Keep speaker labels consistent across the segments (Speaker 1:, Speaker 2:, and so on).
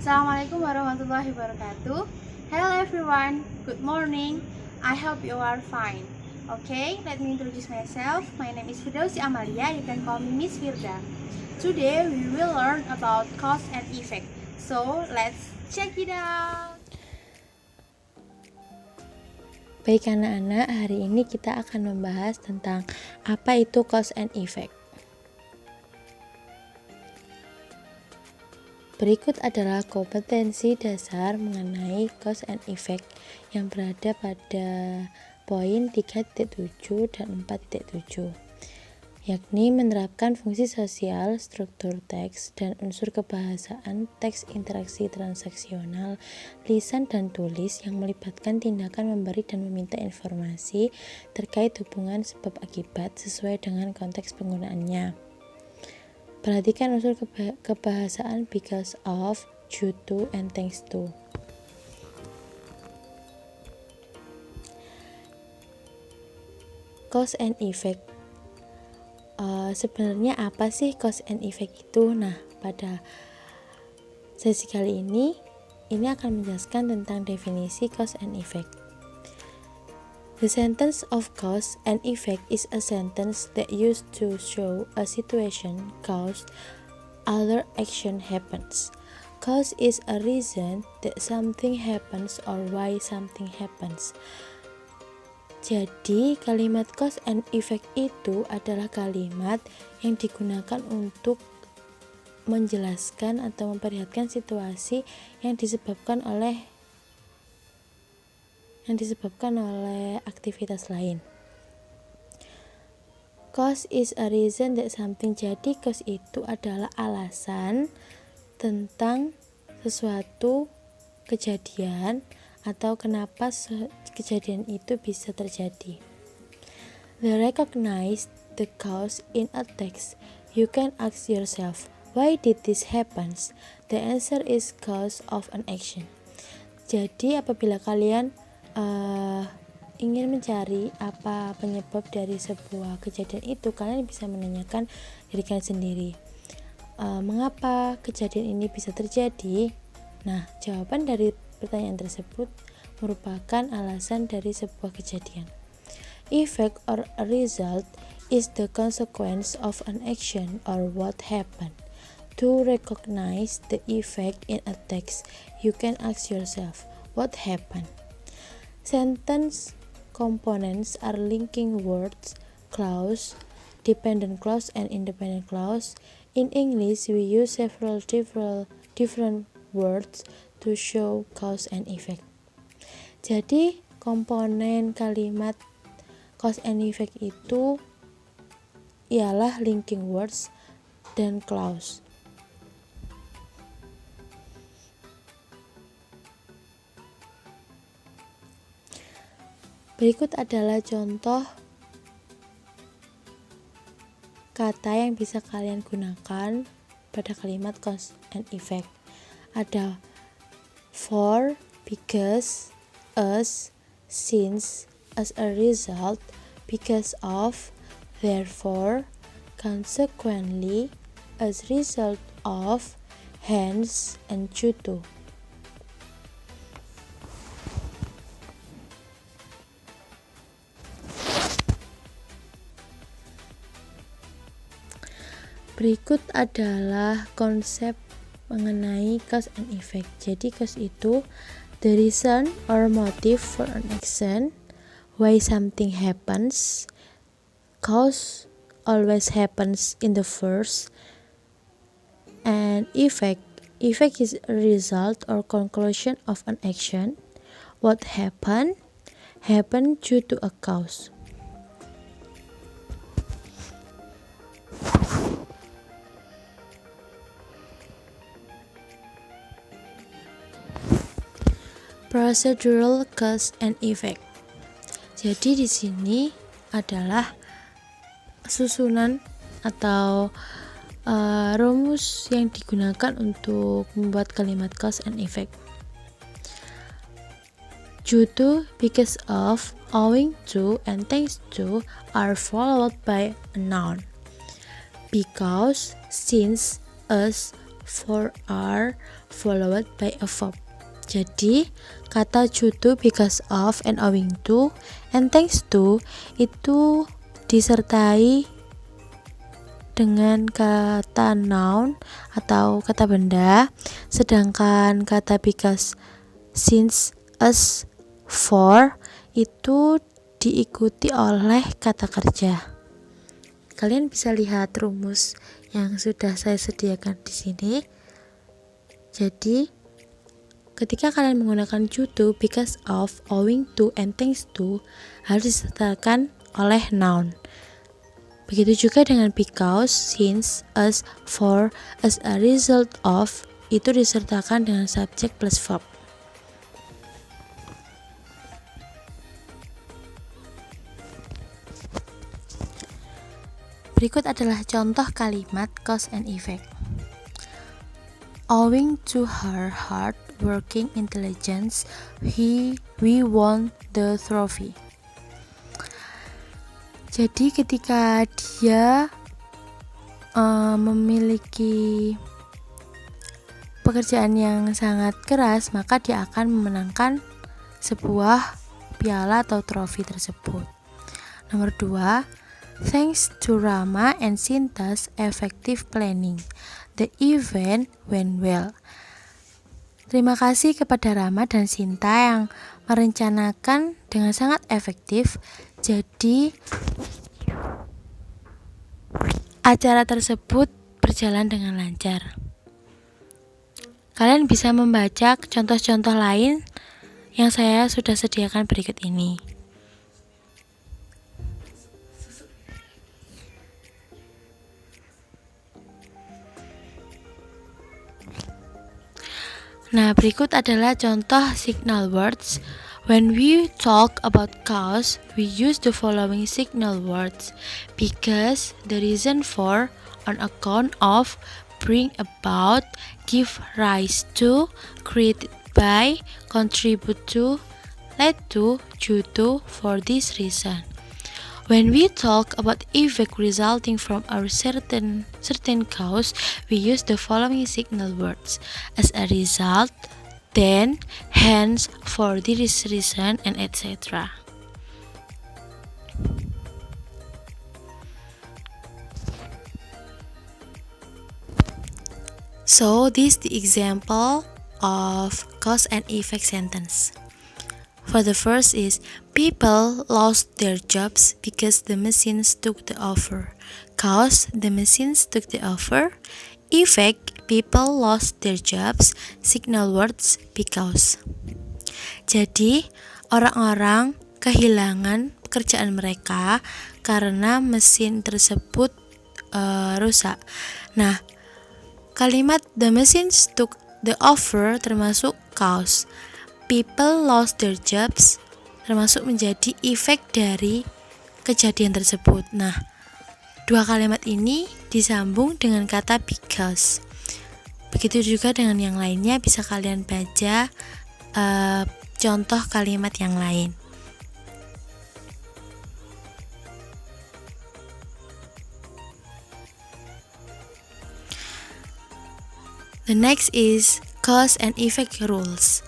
Speaker 1: Assalamualaikum warahmatullahi wabarakatuh. Hello everyone, good morning. I hope you are fine. Okay, let me introduce myself. My name is Firdausi Amalia. You can call me Miss Firda. Today we will learn about cause and effect. So let's check it out.
Speaker 2: Baik anak-anak, hari ini kita akan membahas tentang apa itu cause and effect. Berikut adalah kompetensi dasar mengenai cause and effect yang berada pada poin 3.7 dan 4.7, yakni menerapkan fungsi sosial, struktur teks, dan unsur kebahasaan teks interaksi transaksional, lisan dan tulis yang melibatkan tindakan memberi dan meminta informasi terkait hubungan sebab akibat sesuai dengan konteks penggunaannya. Perhatikan unsur kebahasaan because of, due to, and thanks to. Cause and effect. Sebenarnya apa sih cause and effect itu? Nah, pada sesi kali ini akan menjelaskan tentang definisi cause and effect. The sentence of cause and effect is a sentence that used to show a situation caused other action happens. Cause is a reason that something happens or why something happens. Jadi, kalimat cause and effect itu adalah kalimat yang digunakan untuk menjelaskan atau memperlihatkan situasi yang disebabkan oleh aktivitas lain. Cause is a reason that something. Jadi cause itu adalah alasan tentang sesuatu kejadian atau kenapa kejadian itu bisa terjadi. To recognize the cause in a text, you can ask yourself, why did this happen? The answer is cause of an action. Jadi apabila kalian ingin mencari apa penyebab dari sebuah kejadian itu, kalian bisa menanyakan diri kalian sendiri, mengapa kejadian ini bisa terjadi? Nah, jawaban dari pertanyaan tersebut merupakan alasan dari sebuah kejadian. Effect or a result is the consequence of an action or what happened. To recognize the effect in a text, you can ask yourself, what happened? Sentence components are linking words, clause, dependent clause, and independent clause. In English, we use several different words to show cause and effect. Jadi, komponen kalimat cause and effect itu ialah linking words dan clause. Berikut adalah contoh kata yang bisa kalian gunakan pada kalimat cause and effect. Ada for, because, as, since, as a result, because of, therefore, consequently, as result of, hence, and due to. Berikut adalah konsep mengenai cause and effect. Jadi cause itu the reason or motive for an action, why something happens. Cause always happens in the first, and effect is a result or conclusion of an action. What happened due to a cause. Procedural cause and effect. Jadi di sini adalah susunan atau rumus yang digunakan untuk membuat kalimat cause and effect. Due to, because of, owing to, and thanks to are followed by a noun. Because, since, as, for are followed by a verb. Jadi kata due to, because of, and owing to, and thanks to itu disertai dengan kata noun atau kata benda, sedangkan kata because, since, as, for itu diikuti oleh kata kerja. Kalian bisa lihat rumus yang sudah saya sediakan di sini. Jadi ketika kalian menggunakan due to, because of, owing to, and thanks to harus disertakan oleh noun. Begitu juga dengan because, since, as, for, as a result of itu disertakan dengan subjek plus verb. Berikut adalah contoh kalimat cause and effect. Owing to her hard working intelligence, we won the trophy. Jadi ketika dia memiliki pekerjaan yang sangat keras, maka dia akan memenangkan sebuah piala atau trofi tersebut. Nomor 2, thanks to Rama and Sinta's effective planning, the event went well. Terima kasih kepada Rama dan Sinta yang merencanakan dengan sangat efektif, jadi acara tersebut berjalan dengan lancar. Kalian bisa membaca contoh-contoh lain yang saya sudah sediakan berikut ini. Nah, berikut adalah contoh signal words. When we talk about cause, we use the following signal words: because, the reason for, on account of, bring about, give rise to, created by, contribute to, led to, due to, for this reason. When we talk about effect resulting from a certain cause, we use the following signal words: as a result, then, hence, for this reason, and etc. So this is the example of cause and effect sentence. For the first is, people lost their jobs because the machines took the over. Cause, the machines took the over. Effect, people lost their jobs. Signal words, because. Jadi, orang-orang kehilangan pekerjaan mereka karena mesin tersebut rusak. Nah, kalimat the machines took the over termasuk cause. People lost their jobs termasuk menjadi efek dari kejadian tersebut. Nah, dua kalimat ini disambung dengan kata because. Begitu juga dengan yang lainnya, bisa kalian baca contoh kalimat yang lain. The next is cause and effect rules.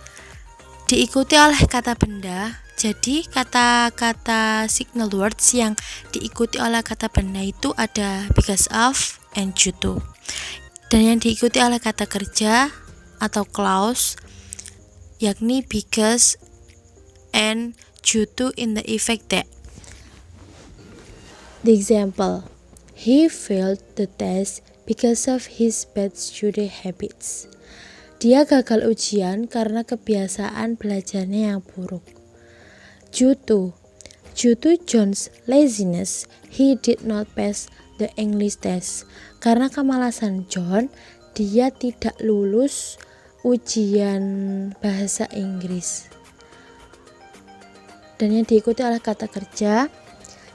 Speaker 2: Diikuti oleh kata benda. Jadi kata-kata signal words yang diikuti oleh kata benda itu ada because of and due to. Dan yang diikuti oleh kata kerja atau clause yakni because and due to in the effect that. The example, he failed the test because of his bad study habits. Dia gagal ujian karena kebiasaan belajarnya yang buruk. Due to John's laziness, he did not pass the English test. Karena kemalasan John, dia tidak lulus ujian bahasa Inggris. Dan yang diikuti oleh kata kerja,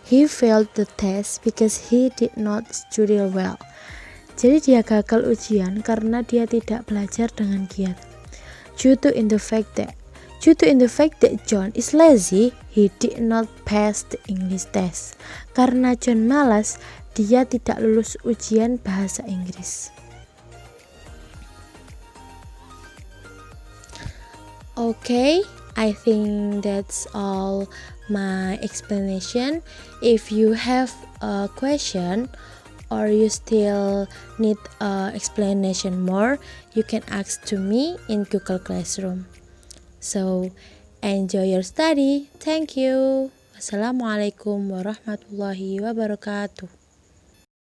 Speaker 2: he failed the test because he did not study well. Jadi dia gagal ujian karena dia tidak belajar dengan giat. Due to in the fact that John is lazy, he did not pass the English test. Karena John malas, dia tidak lulus ujian bahasa Inggris. Okay, I think that's all my explanation. If you have a question or you still need explanation more, you can ask to me in Google Classroom. So, enjoy your study. Thank you. Wassalamualaikum warahmatullahi wabarakatuh.